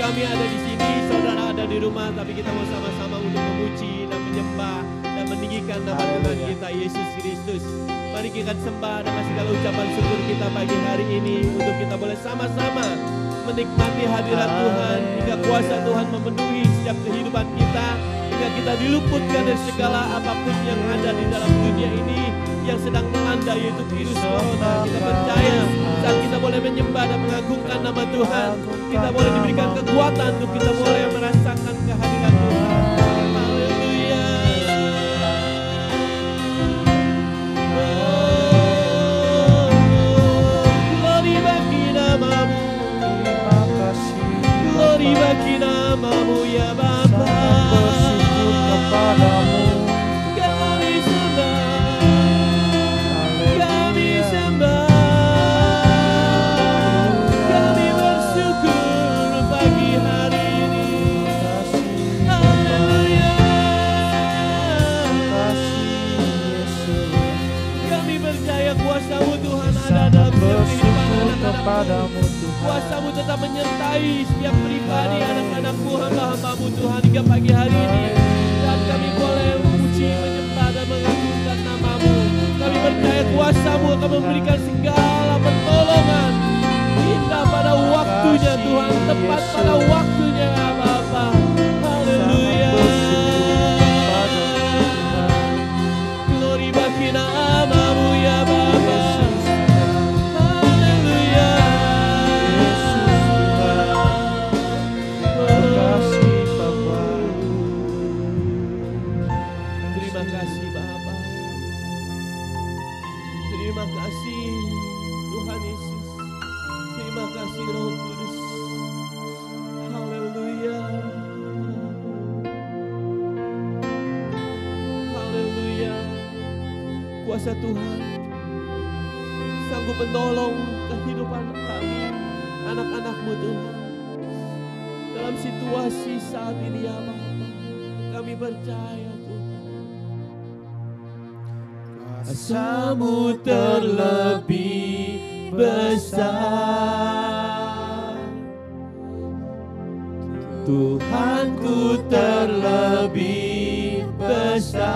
kami ada di sini, saudara ada di rumah, tapi kita mau sama-sama untuk memuji dan menyembah dan meninggikan nama Tuhan kita Yesus Kristus. Mari kita sembah dengan segala ucapan syukur kita pagi hari ini untuk kita boleh sama-sama menikmati hadirat Tuhan hingga kuasa Tuhan memenuhi setiap kehidupan kita, hingga kita diluputkan dari segala apapun yang ada di dalam dunia ini yang sedang melanda, yaitu virus corona. Kita percaya saat kita boleh menyembah dan mengagungkan nama Tuhan, kita boleh diberikan kekuatan untuk kita boleh merasakan kehadiran Tuhan. Haleluya. Glory bagi namamu, glory bagi namamu ya Bapa. Kepadamu kami sembah, kami bersyukur pagi hari ini. Haleluya. Kami percaya kuasa-Mu Tuhan ada dalam setiap kehidupan anak-anak-Mu. Kuasa-Mu tetap menyertai setiap pribadi anak-anak-Mu, hamba-hamba-Mu Tuhan hingga pagi hari ini. Dan kami boleh memuji, menyembah dan mengagungkan nama-Mu. Kami percaya kuasa-Mu akan memberikan segala pertolongan indah pada waktunya Tuhan, tepat pada waktunya Bapa. Haleluya. Glory bagi nama-Mu ya Bapa. Haleluya. Terima kasih Bapa. Terima kasih Tuhan Yesus. Terima kasih Roh Kudus. Haleluya. Haleluya. Kuasa Tuhan sanggup menolong kehidupan kami, anak-anak-Mu Tuhan. Dalam situasi saat ini ya Bapa, kami percaya kuasa-Mu terlebih besar, Tuhanku terlebih besar.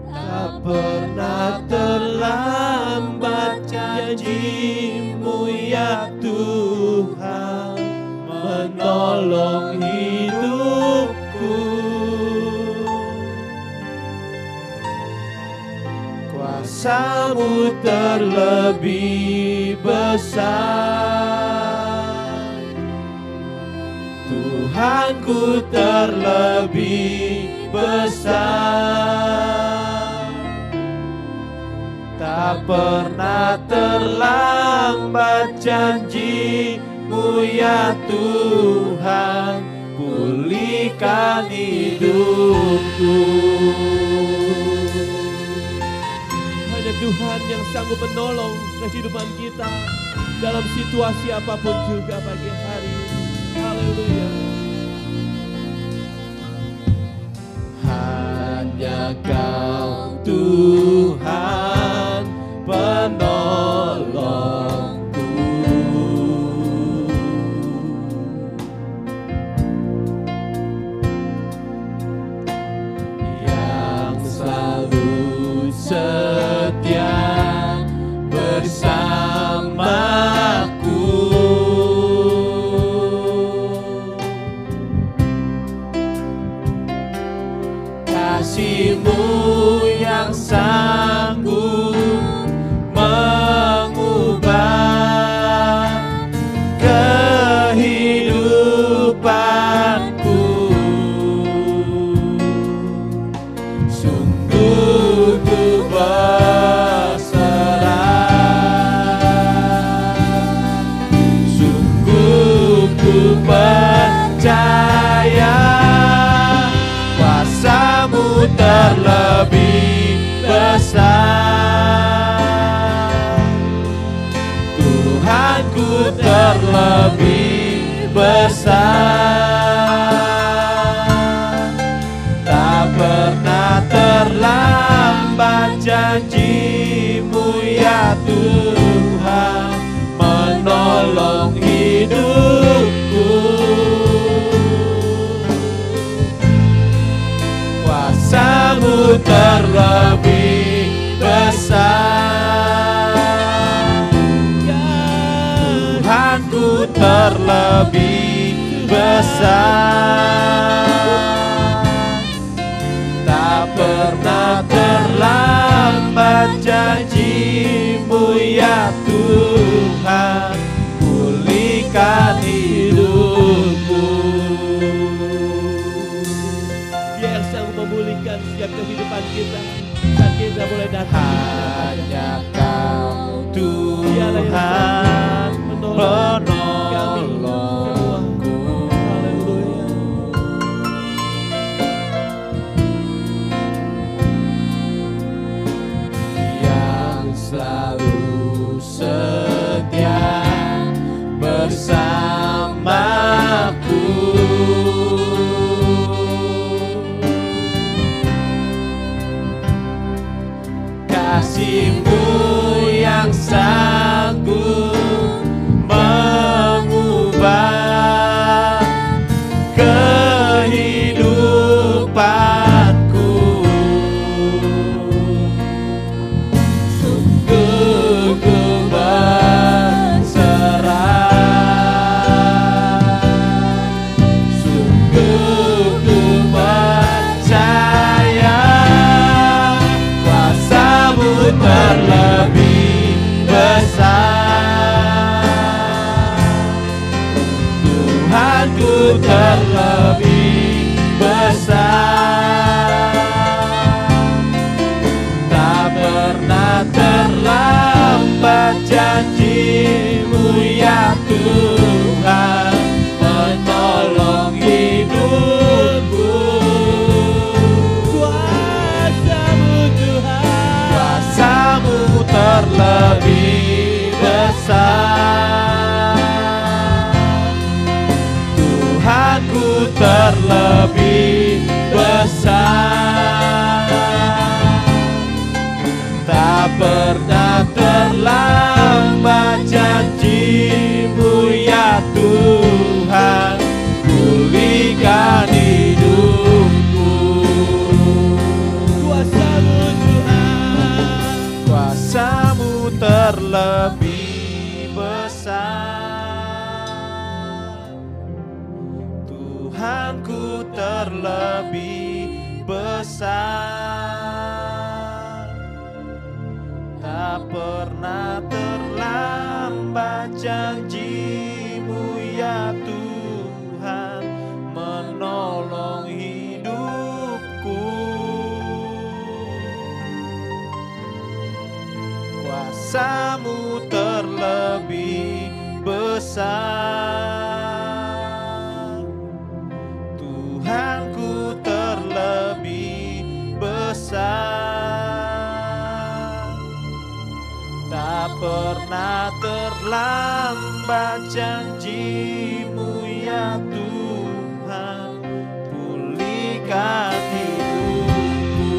Tak pernah terlambat janji-Mu ya Tuhan, menolong hidupku. Kuasa-Mu terlebih besar, Tuhanku terlebih besar. Tak pernah terlambat janji-Mu ya Tuhan, pulihkan hidupku. Tuhan yang sanggup menolong kehidupan kita dalam situasi apapun juga pagi hari ini. Haleluya. Hanya Kau Tuhan penolongku, yang selalu setia bersamaku. Kasih-Mu yang sanggup mengubah kehidupanku. Sungguh ku percaya kuasa-Mu terlebih besar, Tuhanku terlebih besar. Tak pernah terlambat janji-Mu ya Tuhan, menolong terlebih besar. Tak pernah terlambat janji-Mu ya Tuhan, pulihkan hidupku. Dia yang sanggup memulihkan setiap kehidupan kita saat kita mulai datang. Hanya Kau Dialah yang Tuhan menolong penolongku. Haleluya. Yang selalu setia bersamaku. Kasih-Mu yang sanggup mengubah kehidupanku. Sungguh ku berserah, sungguh ku percaya kuasa-Mu terlebih besar. Tuhanku terlebih besar. Tak pernah terlambat janji-Mu ya Tuhan, menolong hidupku. Kuasa-Mu Tuhan, Kuasa-Mu terlebih besar. Tuhanku terlebih besar. Tak pernah terlambat janji-Mu ya Tuhan, pulihkan hidupku. kuasa-Mu Tuhan, Kuasa-Mu terlebih besar. Tuhanku terlebih besar. Tak pernah terlambat janji-Mu ya Tuhan, menolong hidupku. Kuasa-Mu terlebih besar. Tuhanku terlebih besar. Tak pernah terlambat janji-Mu ya Tuhan, pulihkan hidupku.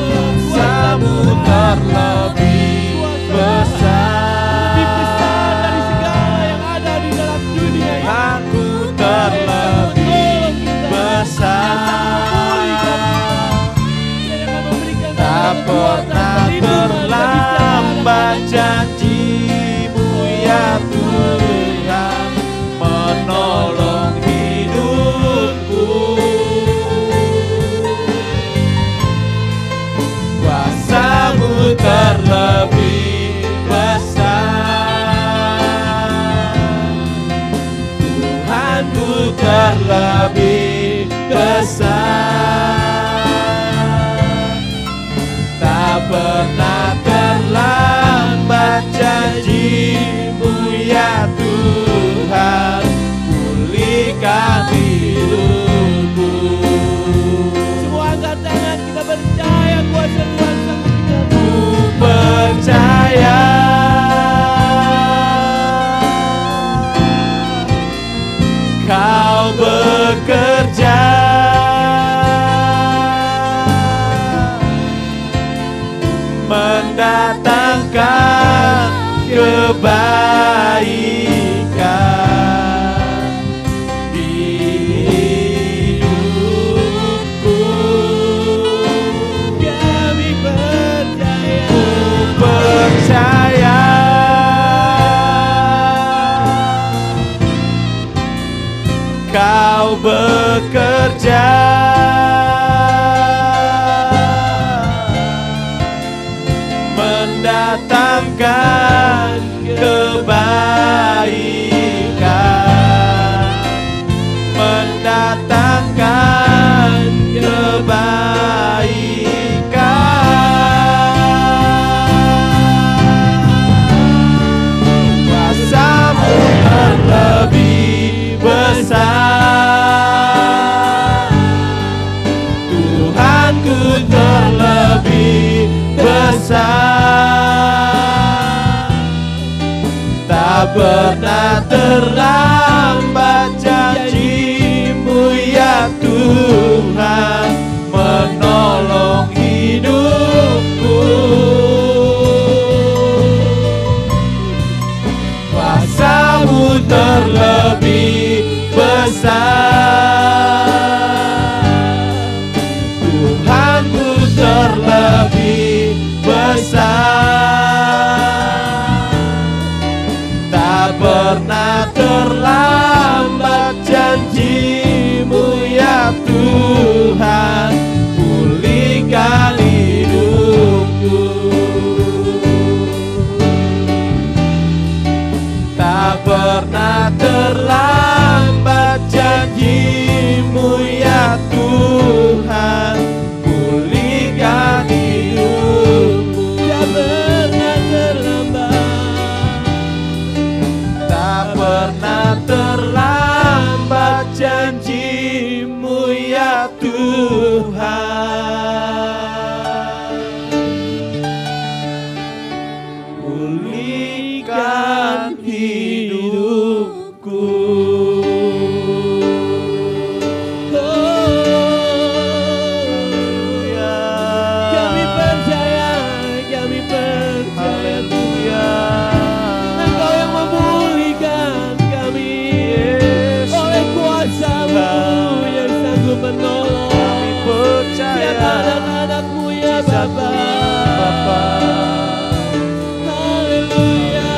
Kuasa-Mu terlebih besar. lebih besar dari segala yang ada di dalam dunia ini. Aku terlebih besar. Tak pernah terlambat janji-Mu ya Tuhan, menolong hidupku. Kuasa-Mu terlebih besar. Tuhanku terlebih besar. Tak pernah terlambat janji-Mu ya Tuhan, pulihkan hidupku. Semua angkat tangan, kita percaya kuasa Tuhan sanggup menyembuhkan. Ku percaya Kau bekerja, mendatangkan kebaikan di hidupku. Kami percaya, Ku percaya mendatangkan kebaikan, mendatangkan kebaikan. Kuasa-Mu terlebih besar, Tuhanku terlebih besar. Tak pernah terlambat janji-Mu ya Tuhan, menolong hidupku. Kuasa-Mu terlebih besar, Tuhanku terlebih besar. Tak pernah terlambat janji-Mu ya Tuhan, pulihkan hidupku. Tak pernah terlambat janji-Mu ya Tuhan, pulihkan hidupku. Tak pernah terlambat, Tak pernah terlambat janji-Mu ya Tuhan, pulihkan hidupku. Kami percaya Tuhan, Engkau yang memulihkan kami. Oleh kuasa-Mu yang sanggup menolong. Kami percaya Siapa anak-anak-Mu ya Bapa. Haleluya.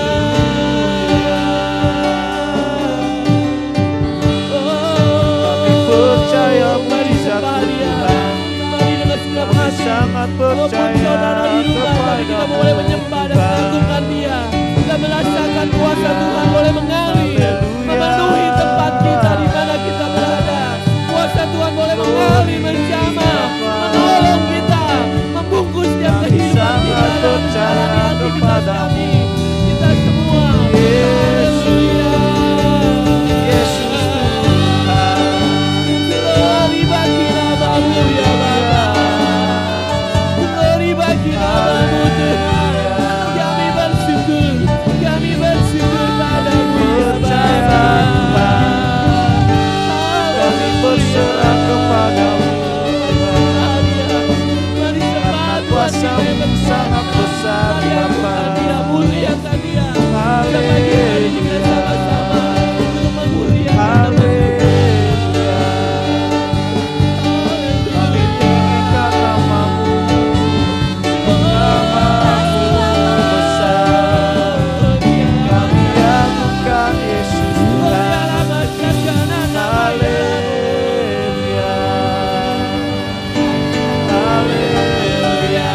Kami percaya Mari mujizat sembah Dia. Tuhan. Mari dengan segenap Kami hati. sangat Walaupun percaya saudara di rumah, tapi kita kepada-Mu, boleh menyembah dan Tuhan. mengagungkan Dia. Kita merasakan kuasa Tuhan boleh mengalir, Haleluya. memenuhi tempat kita di mana kita berada. Kuasa Tuhan boleh mengalir, menjamah, menolong kita, membungkus setiap Kami kehidupan kita sangat dan percaya menjalani aktivitas kepada-Mu. kami. Kita semua. Haleluya. Yesus Tuhan. Glory bagi nama-Mu ya Bapa. Glory bagi nama-Mu Tuhan. Kami bersyukur padamu ya Bapa. Kami berserah kepada-Mu, Tuhan. Mari sembah Tuhan, Kuasa-Mu sangat besar, mari Bapa. agunkan Dia, muliakan Dia. Kita pagi hari ini kita sama-sama untuk memuliakan nama Kami tinggikan nama-Mu, nama-Mu besar. Kami agungkan Yesus Tuhan. Haleluya, haleluya.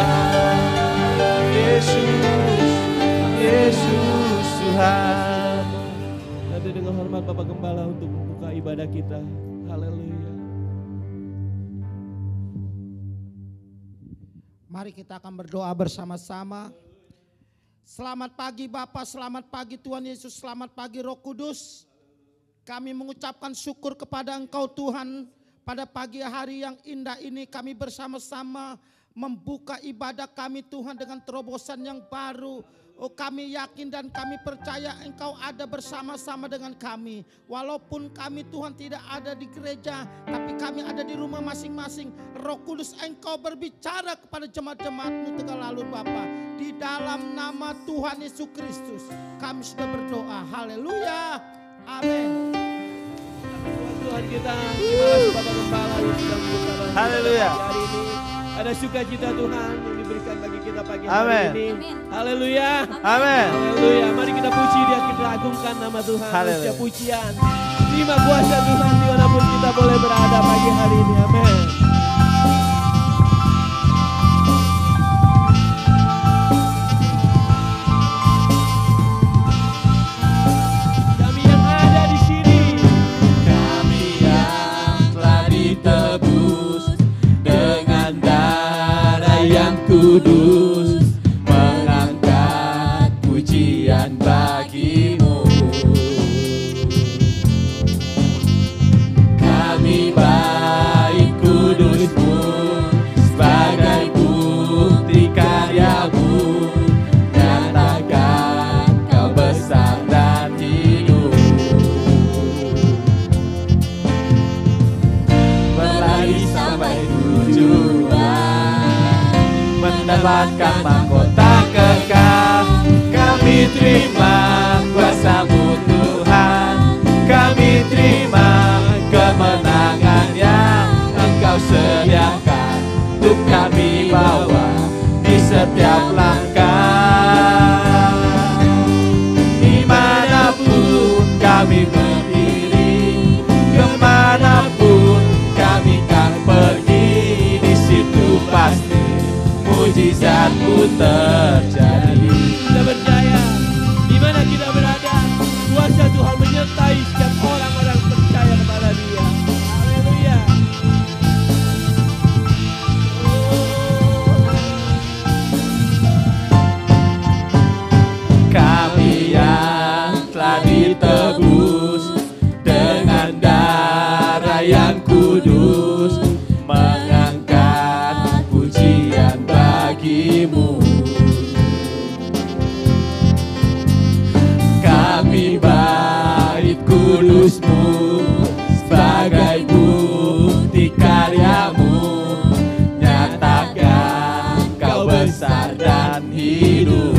Yesus Tuhan. Nanti dengan hormat Bapak Gembala untuk membuka ibadah kita. Haleluya. Mari kita akan berdoa bersama-sama. Selamat pagi Bapa, selamat pagi Tuhan Yesus, selamat pagi Roh Kudus. Kami mengucapkan syukur kepada Engkau Tuhan. Pada pagi hari yang indah ini kami bersama-sama membuka ibadah kami Tuhan dengan terobosan yang baru. Oh, kami yakin dan kami percaya Engkau ada bersama-sama dengan kami. Walaupun kami Tuhan tidak ada di gereja, tapi kami ada di rumah masing-masing. Roh Kudus Engkau berbicara kepada jemaat-jemaat-Mu Tegalalur Bapa. Di dalam nama Tuhan Yesus Kristus kami sudah berdoa. Haleluya. Amin. Tuhan kita, terima kasih Bapak Gembala yang sudah membuka doa kita Haleluya. pagi hari ini. Ada sukacita Tuhan yang diberikan bagi kita pagi hari Amin. ini. Haleluya. Amin. Haleluya. Mari kita puji Dia, kita agungkan nama Tuhan. Haleluya. Setiap pujian, terima kuasa Tuhan dimanapun kita boleh berada pagi hari ini. Amin. kudus, mengangkat pujian bagimu. Kami baik kudus-Mu, sebagai bukti karya-Mu, nyatakan Kau besar dan hidup. Berlari sampai tujuan, mendapatkan mahkota kekal. Kami terima kuasa-Mu Tuhan, kami terima kemenangan yang Engkau sediakan untuk kami bawa di setiap langkah. Dimanapun kami berdiri, kemanapun kami kan pergi, di situ pasti mujizat-Mu terjadi. Kita percaya, di mana kita berada, kuasa Tuhan menyertai setiap orang-orang percaya kepada Dia. Haleluya. Kami yang telah ditebus dengan darah yang kudus, mengangkat pujian bagi-Mu. Kami bait kudus-Mu, sebagai bukti karya-Mu, nyatakan Kau besar dan hidup.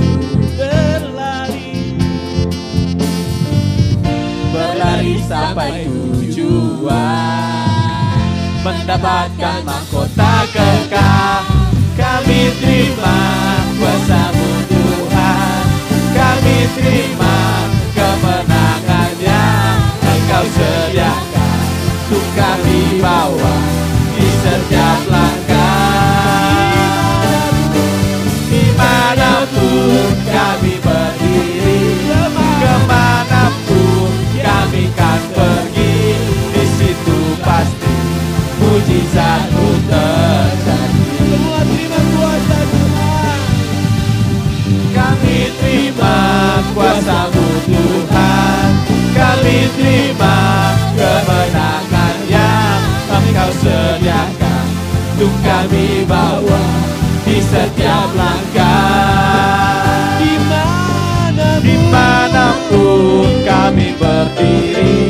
Berlari sampai tujuan, mendapatkan mahkota kekal. Kami terima kuasa-Mu Tuhan, kami terima kemenangan yang Engkau sediakan untuk kami bawa di setiap langkah. Dimanapun kami berdiri, kemanapun kami kan pergi, di situ pasti mujizat-Mu terjadi. Semua terima kuasa Tuhan. Kami terima kuasa-Mu Tuhan, kami terima kemenangan yang Engkau sediakan untuk kami bawa di setiap langkah. Dimanapun kami berdiri,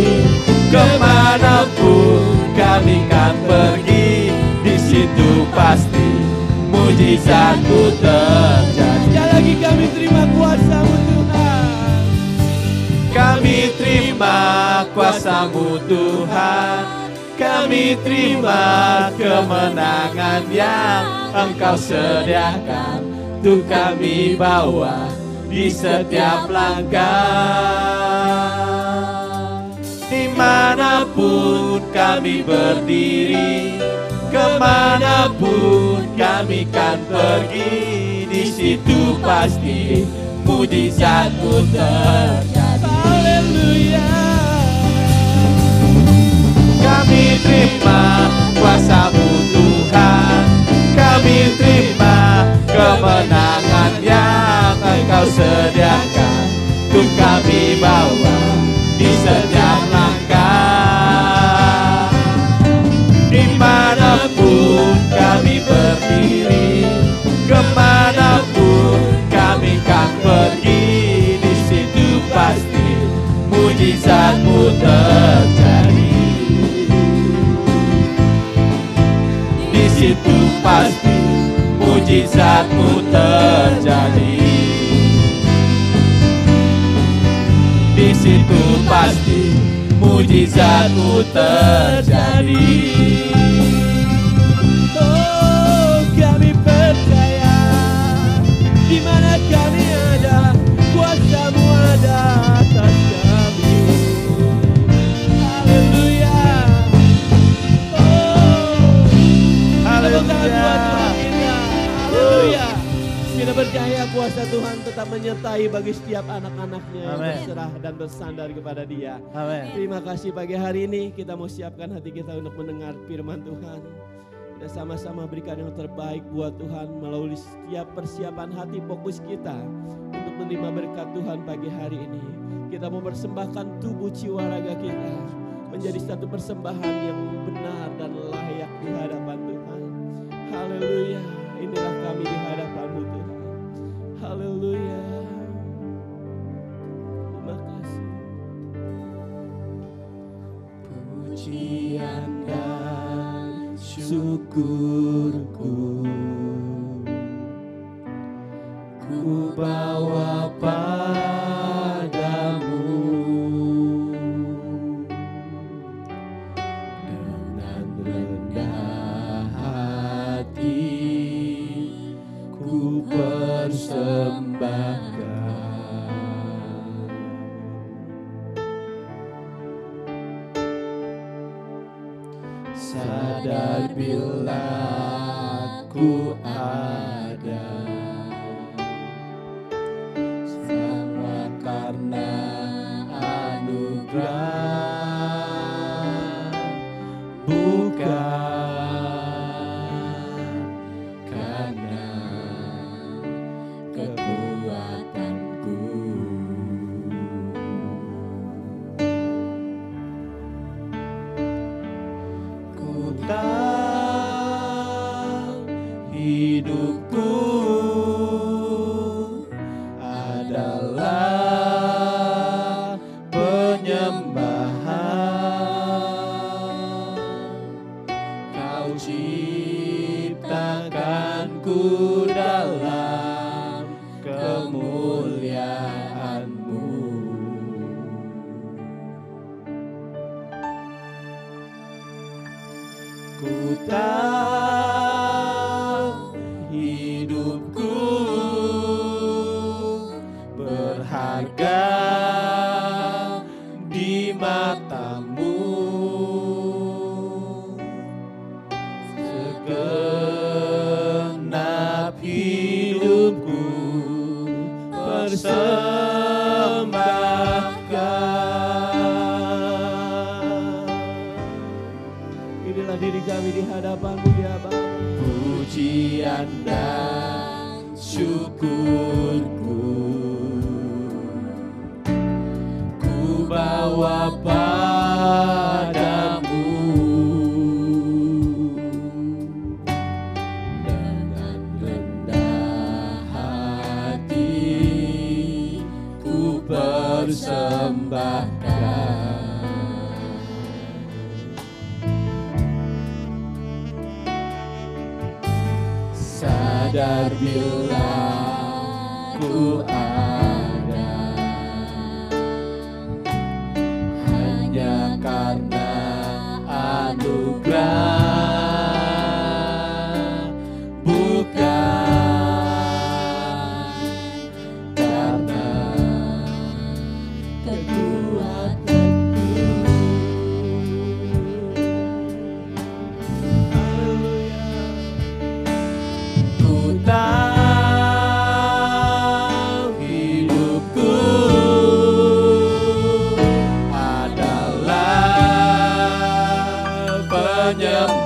kemanapun kami kan pergi, di situ pasti mujizat-Mu terjadi. Sekali lagi kami terima kuasa-Mu Tuhan. Kami terima kuasa-Mu Tuhan, kami terima kemenangan yang Engkau sediakan untuk kami bawa di setiap langkah. Dimanapun kami berdiri, kemanapun kami kan pergi, di situ pasti mujizat-Mu terjadi. Haleluya. Kami terima kuasa-Mu Tuhan, kami terima kemenangan yang Engkau sediakan untuk kami bawa di setiap langkah. Dimanapun kami berdiri, kemanapun kami kan pergi, di situ pasti mujizat-Mu terjadi. Di situ pasti mujizat-Mu terjadi. Di situ pasti mujizat-Mu terjadi. Oh, kami percaya, di mana kami ada, kuasa-Mu ada atas kami. Haleluya. Oh, Haleluya. Haleluya. Kita percaya kuasa Tuhan tetap menyertai bagi setiap anak-anaknya yang Amin. berserah dan bersandar kepada Dia. Amin. Terima kasih pagi hari ini kita mau siapkan hati kita untuk mendengar firman Tuhan. Kita Kita sama-sama berikan yang terbaik buat Tuhan melalui setiap persiapan hati fokus kita untuk menerima berkat Tuhan pagi hari ini. Kita mau persembahkan tubuh jiwa raga kita menjadi satu persembahan yang benar dan layak di hadapan Tuhan. Haleluya, inilah kami di hadapan-Mu Tuhan. Haleluya. Terima kasih. Pujian dan syukurku ku bawa padamu dengan rendah hati ku persembahkan. Sadar bila ku ada semua karena anugerah, bukan karena kekuatanku. Ku tahu hidupku adalah penyembahan. Kau ciptakanku dalam kemuliaan-Mu. Ku tahu hidupku berharga di mata-Mu. Segenap hidupku persembahkan. Inilah diri kami di hadapan-Mu ya Bapa. Pujian dan syukurku ku bawa padamu dengan rendah hati ku persembahkan. Sadar bila ku ada hanya karena anugerah, bukan karena kekuatanku. Ku tahu hidupku adalah penyembahan.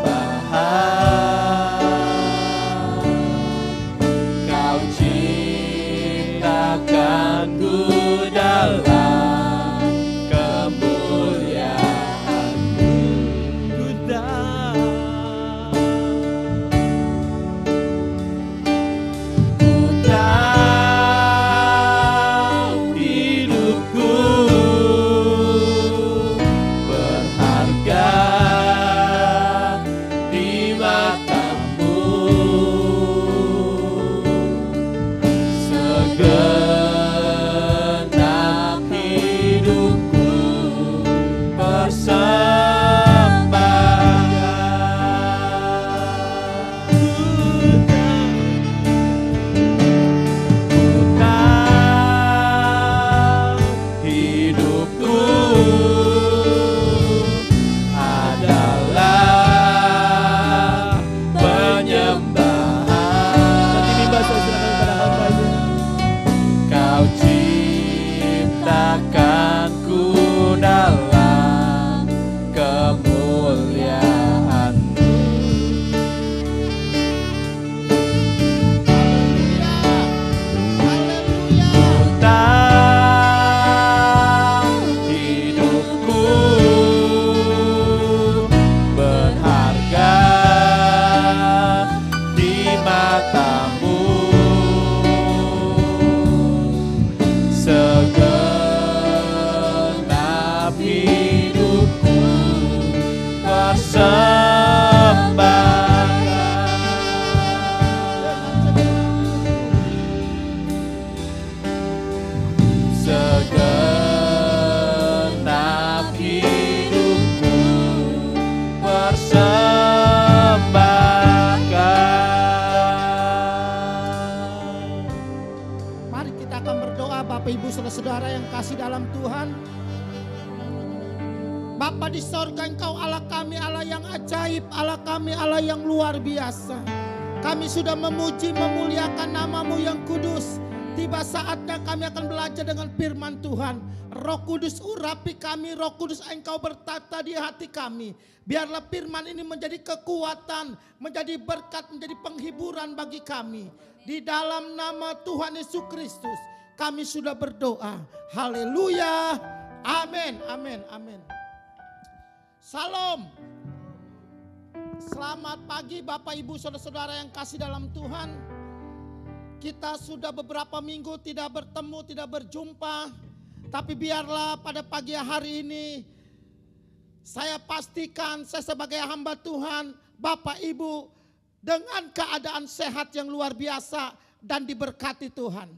matamu, segenap hidupku segenap hidupku persembahkan. Mari kita akan berdoa Bapak Ibu Saudara-saudara yang kasih dalam Tuhan. Bapa di sorga, Engkau Allah kami, Allah yang ajaib, Allah kami, Allah yang luar biasa. Kami sudah memuji, memuliakan nama-Mu yang kudus. Tiba saatnya kami akan belajar dengan firman Tuhan. Roh Kudus urapi kami, Roh Kudus Engkau bertata di hati kami. Biarlah firman ini menjadi kekuatan, menjadi berkat, menjadi penghiburan bagi kami. Di dalam nama Tuhan Yesus Kristus kami sudah berdoa. Haleluya. Amin, amin, amin. Salam. Selamat pagi Bapak Ibu Saudara-saudara yang kasih dalam Tuhan. Kita sudah beberapa minggu tidak bertemu, tidak berjumpa. Tapi biarlah pada pagi hari ini saya pastikan saya sebagai hamba Tuhan, Bapak Ibu dengan keadaan sehat yang luar biasa dan diberkati Tuhan.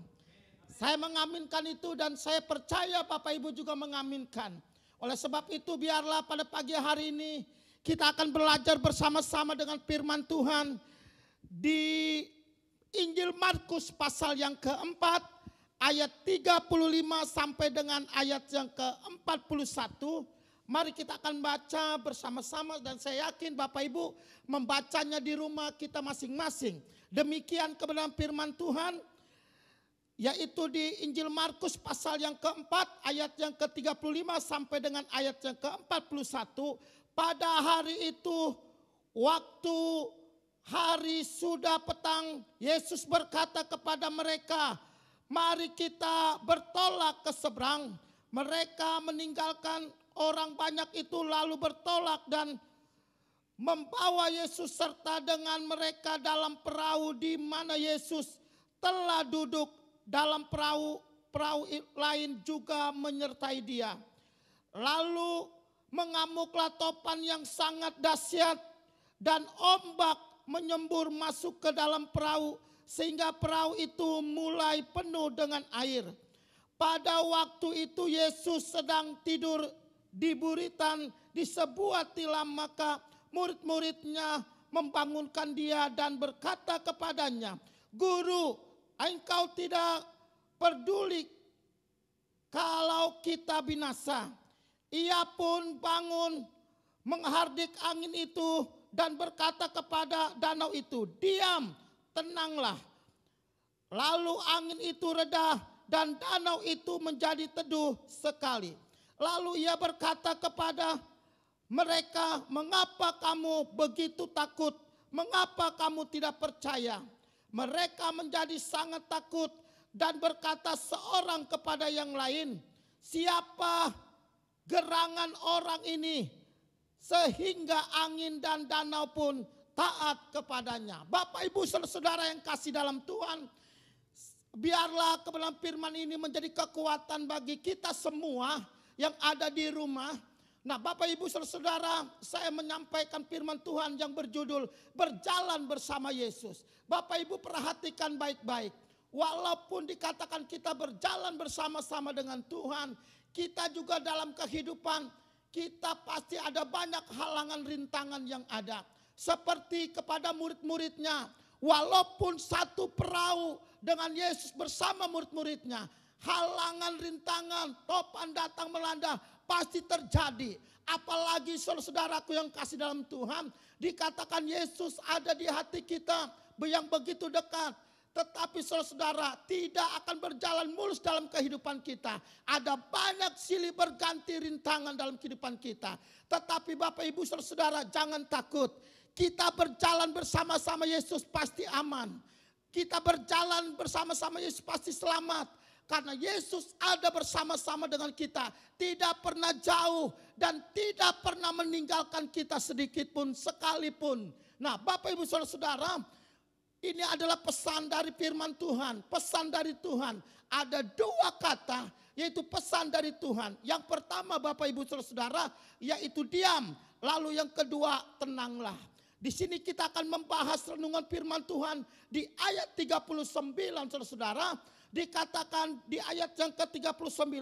Saya mengaminkan itu dan saya percaya Bapak Ibu juga mengaminkan. Oleh sebab itu biarlah pada pagi hari ini kita akan belajar bersama-sama dengan firman Tuhan di Injil Markus pasal yang keempat ayat 35 sampai dengan ayat yang ke-41. Mari kita akan baca bersama-sama dan saya yakin Bapak Ibu membacanya di rumah kita masing-masing. Demikian kebenaran firman Tuhan yaitu di Injil Markus pasal yang keempat ayat yang ke-35 sampai dengan ayat yang ke-41. Pada hari itu waktu hari sudah petang, Yesus berkata kepada mereka, mari kita bertolak ke seberang. Mereka meninggalkan orang banyak itu lalu bertolak dan membawa Yesus serta dengan mereka dalam perahu di mana Yesus telah duduk. Dalam perahu lain juga menyertai dia. Lalu mengamuklah topan yang sangat dahsyat dan ombak menyembur masuk ke dalam perahu sehingga perahu itu mulai penuh dengan air. Pada waktu itu Yesus sedang tidur di buritan di sebuah tilam, maka murid-muridnya membangunkan dia dan berkata kepadanya, Guru, Engkau tidak peduli kalau kita binasa. Ia pun bangun menghardik angin itu dan berkata kepada danau itu, diam, tenanglah. Lalu angin itu reda dan danau itu menjadi teduh sekali. Lalu ia berkata kepada mereka, mengapa kamu begitu takut? Mengapa kamu tidak percaya? Mereka menjadi sangat takut dan berkata seorang kepada yang lain, siapa gerangan orang ini sehingga angin dan danau pun taat kepadanya. Bapak Ibu Saudara yang kasih dalam Tuhan, biarlah kebenaran firman ini menjadi kekuatan bagi kita semua yang ada di rumah. Nah Bapak Ibu Saudara, saya menyampaikan firman Tuhan yang berjudul berjalan bersama Yesus. Bapak Ibu perhatikan baik-baik. Walaupun dikatakan kita berjalan bersama-sama dengan Tuhan, kita juga dalam kehidupan kita pasti ada banyak halangan rintangan yang ada. Seperti kepada murid-muridnya, walaupun satu perahu dengan Yesus bersama murid-muridnya, halangan rintangan, topan datang melanda pasti terjadi. Apalagi saudaraku yang kasih dalam Tuhan, dikatakan Yesus ada di hati kita yang begitu dekat. Tetapi saudara tidak akan berjalan mulus dalam kehidupan kita. Ada banyak silih berganti rintangan dalam kehidupan kita. Tetapi Bapak Ibu saudara jangan takut. Kita berjalan bersama-sama Yesus pasti aman. Kita berjalan bersama-sama Yesus pasti selamat. Karena Yesus ada bersama-sama dengan kita. Tidak pernah jauh dan tidak pernah meninggalkan kita sedikit pun sekalipun. Nah Bapak Ibu saudara, Ini adalah pesan dari firman Tuhan, pesan dari Tuhan. Ada dua kata, yaitu pesan dari Tuhan. Yang pertama Bapak Ibu Saudara, yaitu diam. Lalu yang kedua, tenanglah. Di sini kita akan membahas renungan firman Tuhan di ayat 39 Saudara. Dikatakan di ayat yang ke-39.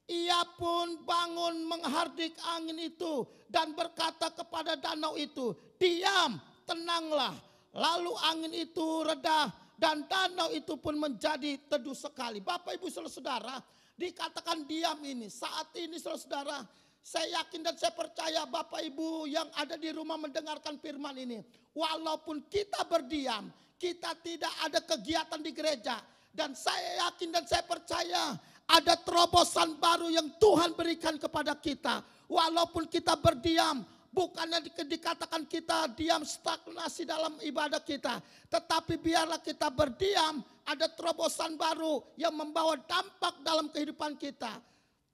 Ia pun bangun menghardik angin itu dan berkata kepada danau itu, diam, tenanglah. Lalu angin itu reda dan danau itu pun menjadi teduh sekali. Bapak Ibu Saudara, dikatakan diam ini. Saat ini saudara, saya yakin dan saya percaya Bapak Ibu yang ada di rumah mendengarkan firman ini. Walaupun kita berdiam, kita tidak ada kegiatan di gereja. Dan saya yakin dan saya percaya ada terobosan baru yang Tuhan berikan kepada kita. Walaupun kita berdiam, bukannya dikatakan kita diam stagnasi dalam ibadah kita. Tetapi biarlah kita berdiam, ada terobosan baru yang membawa dampak dalam kehidupan kita.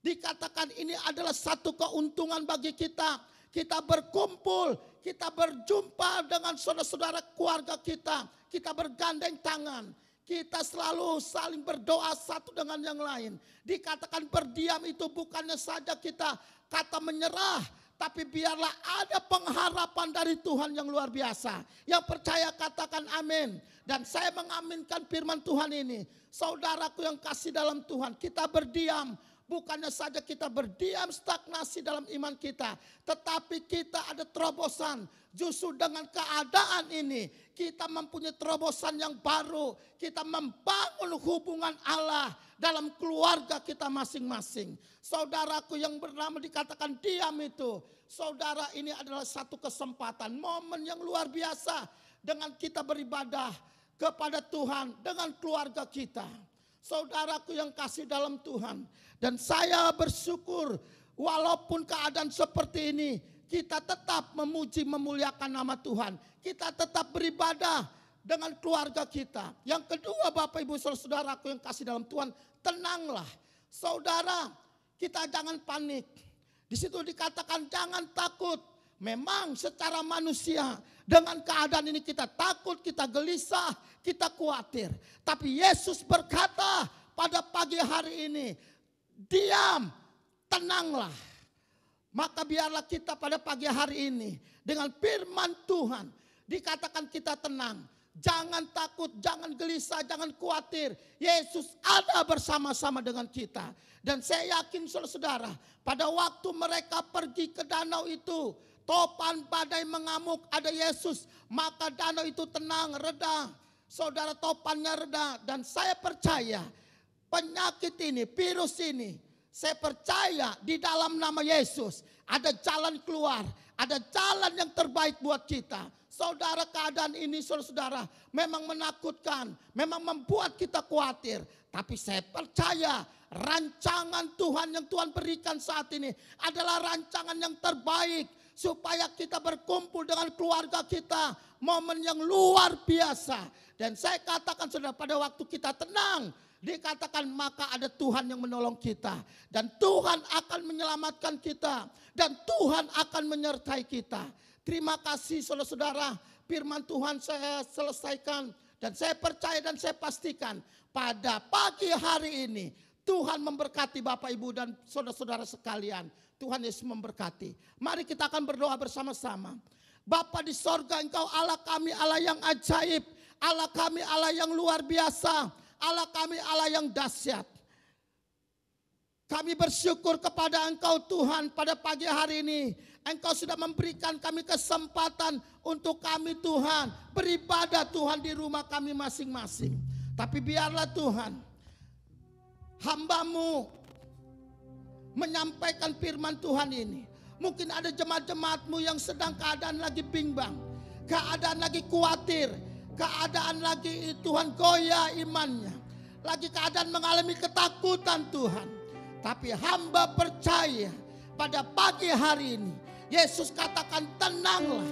Dikatakan ini adalah satu keuntungan bagi kita. Kita berkumpul, kita berjumpa dengan saudara-saudara keluarga kita. Kita bergandeng tangan. Kita selalu saling berdoa satu dengan yang lain. Dikatakan berdiam itu bukannya saja kita kata menyerah. Tapi biarlah ada pengharapan dari Tuhan yang luar biasa. Yang percaya katakan amin. Dan saya mengaminkan firman Tuhan ini. Saudaraku yang kasih dalam Tuhan, kita berdiam. Bukannya saja kita berdiam stagnasi dalam iman kita. Tetapi kita ada terobosan. Justru dengan keadaan ini kita mempunyai terobosan yang baru. Kita membangun hubungan Allah dalam keluarga kita masing-masing. Saudaraku yang bernama dikatakan diam itu. Saudara, ini adalah satu kesempatan, momen yang luar biasa. Dengan kita beribadah kepada Tuhan dengan keluarga kita. Saudaraku yang kasih dalam Tuhan. Dan saya bersyukur walaupun keadaan seperti ini, kita tetap memuji memuliakan nama Tuhan. Kita tetap beribadah dengan keluarga kita. Yang kedua Bapak Ibu Saudaraku yang kasih dalam Tuhan, tenanglah. Saudara, kita jangan panik. Di situ dikatakan jangan takut. Memang secara manusia dengan keadaan ini kita takut, kita gelisah, kita khawatir. Tapi Yesus berkata pada pagi hari ini, diam, tenanglah. Maka biarlah kita pada pagi hari ini dengan firman Tuhan dikatakan kita tenang. Jangan takut, jangan gelisah, jangan khawatir. Yesus ada bersama-sama dengan kita. Dan saya yakin saudara, pada waktu mereka pergi ke danau itu, topan badai mengamuk, ada Yesus. Maka danau itu tenang, reda. Saudara, topannya reda. Dan saya percaya penyakit ini, virus ini, saya percaya di dalam nama Yesus ada jalan keluar, ada jalan yang terbaik buat kita. Saudara, keadaan ini saudara memang menakutkan, memang membuat kita khawatir. Tapi saya percaya rancangan Tuhan yang Tuhan berikan saat ini adalah rancangan yang terbaik. Supaya kita berkumpul dengan keluarga kita, momen yang luar biasa. Dan saya katakan saudara, pada waktu kita tenang, dikatakan maka ada Tuhan yang menolong kita. Dan Tuhan akan menyelamatkan kita. Dan Tuhan akan menyertai kita. Terima kasih saudara-saudara, firman Tuhan saya selesaikan. Dan saya percaya dan saya pastikan pada pagi hari ini Tuhan memberkati Bapak Ibu dan saudara-saudara sekalian. Tuhan Yesus memberkati. Mari kita akan berdoa bersama-sama. Bapa di sorga, Engkau Allah kami, Allah yang ajaib. Allah kami, Allah yang luar biasa. Allah kami, Allah yang dahsyat. Kami bersyukur kepada Engkau Tuhan pada pagi hari ini. Engkau sudah memberikan kami kesempatan untuk kami Tuhan beribadah Tuhan di rumah kami masing-masing. Tapi biarlah Tuhan, hamba-Mu menyampaikan firman Tuhan ini. Mungkin ada jemaat-jemaat-Mu yang sedang keadaan lagi bimbang, keadaan lagi khawatir, keadaan lagi Tuhan goyah imannya, lagi keadaan mengalami ketakutan Tuhan. Tapi hamba percaya pada pagi hari ini Yesus katakan tenanglah,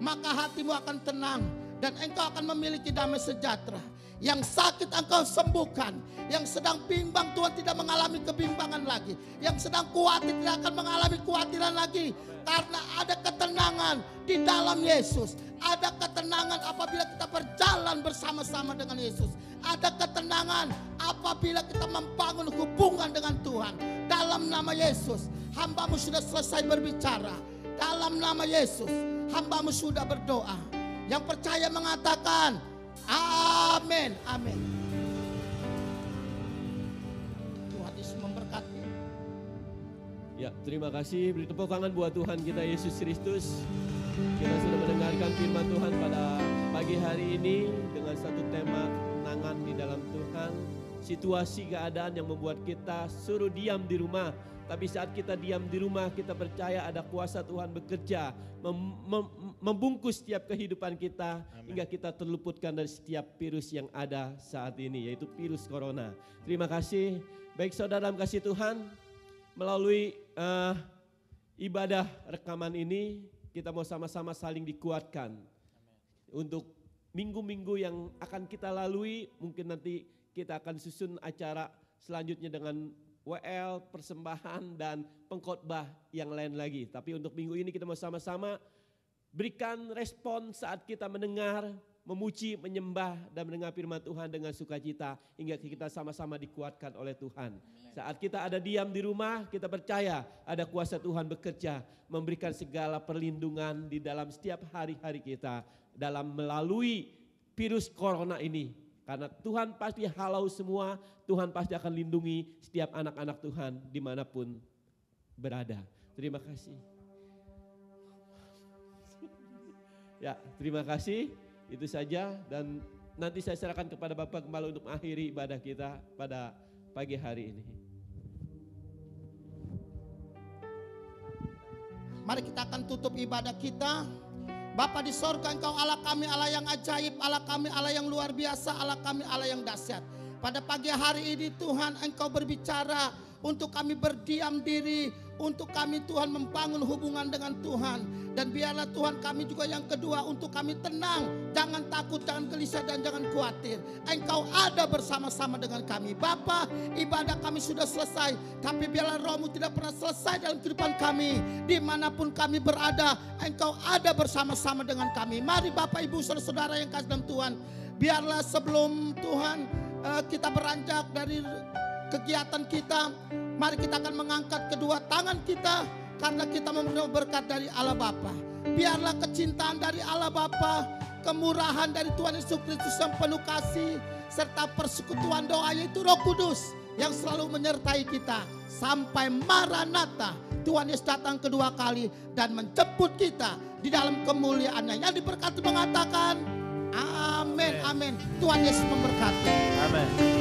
maka hatimu akan tenang dan engkau akan memiliki damai sejahtera. Yang sakit engkau sembuhkan. Yang sedang bimbang Tuhan tidak mengalami kebimbangan lagi. Yang sedang khawatir tidak akan mengalami kekhawatiran lagi. Karena ada ketenangan di dalam Yesus. Ada ketenangan apabila kita berjalan bersama-sama dengan Yesus. Ada ketenangan apabila kita membangun hubungan dengan Tuhan. Dalam nama Yesus, hamba-Mu sudah selesai berbicara. Dalam nama Yesus, hamba-Mu sudah berdoa. Yang percaya mengatakan, amin, amin. Tuhan Yesus memberkati. Ya, terima kasih. Beri tepuk tangan buat Tuhan kita Yesus Kristus. Kita sudah mendengarkan firman Tuhan pada pagi hari ini dengan satu tema ketenangan di dalam Tuhan. Situasi keadaan yang membuat kita suruh diam di rumah. Tapi saat kita diam di rumah, kita percaya ada kuasa Tuhan bekerja. Membungkus setiap kehidupan kita. Amen. Hingga kita terluputkan dari setiap virus yang ada saat ini. Yaitu virus corona. Terima kasih. Baik saudara dalam kasih Tuhan. Melalui ibadah rekaman ini, kita mau sama-sama saling dikuatkan. Amen. Untuk minggu-minggu yang akan kita lalui, mungkin nanti kita akan susun acara selanjutnya dengan WL, persembahan dan pengkhotbah yang lain lagi. Tapi untuk minggu ini kita mau sama-sama berikan respon saat kita mendengar, memuji, menyembah dan mendengar firman Tuhan dengan sukacita hingga kita sama-sama dikuatkan oleh Tuhan. Saat kita ada diam di rumah, kita percaya ada kuasa Tuhan bekerja memberikan segala perlindungan di dalam setiap hari-hari kita dalam melalui virus corona ini. Karena Tuhan pasti halau semua, Tuhan pasti akan lindungi setiap anak-anak Tuhan dimanapun berada. Terima kasih. Ya, terima kasih. Itu saja dan nanti saya serahkan kepada Bapak Gembala untuk mengakhiri ibadah kita pada pagi hari ini. Mari kita akan tutup ibadah kita. Bapa di sorga, Engkau Allah kami, Allah yang ajaib, Allah kami, Allah yang luar biasa, Allah kami, Allah yang dahsyat. Pada pagi hari ini Tuhan Engkau berbicara untuk kami berdiam diri, untuk kami Tuhan membangun hubungan dengan Tuhan. Dan biarlah Tuhan kami juga yang kedua untuk kami tenang, jangan takut, jangan gelisah dan jangan khawatir. Engkau ada bersama-sama dengan kami. Bapa, ibadah kami sudah selesai, tapi biarlah Roh-Mu tidak pernah selesai dalam kehidupan kami. Dimanapun kami berada, Engkau ada bersama-sama dengan kami. Mari Bapak Ibu saudara-saudara yang kasih dalam Tuhan, biarlah sebelum Tuhan kita beranjak dari kegiatan kita, mari kita akan mengangkat kedua tangan kita karena kita menerima berkat dari Allah Bapa. Biarlah kecintaan dari Allah Bapa, kemurahan dari Tuhan Yesus Kristus yang penuh kasih, serta persekutuan doa yaitu Roh Kudus yang selalu menyertai kita sampai Maranatha. Tuhan Yesus datang kedua kali dan menjemput kita di dalam kemuliaannya. Yang diberkati mengatakan amin, amin. Tuhan Yesus memberkati. Amin.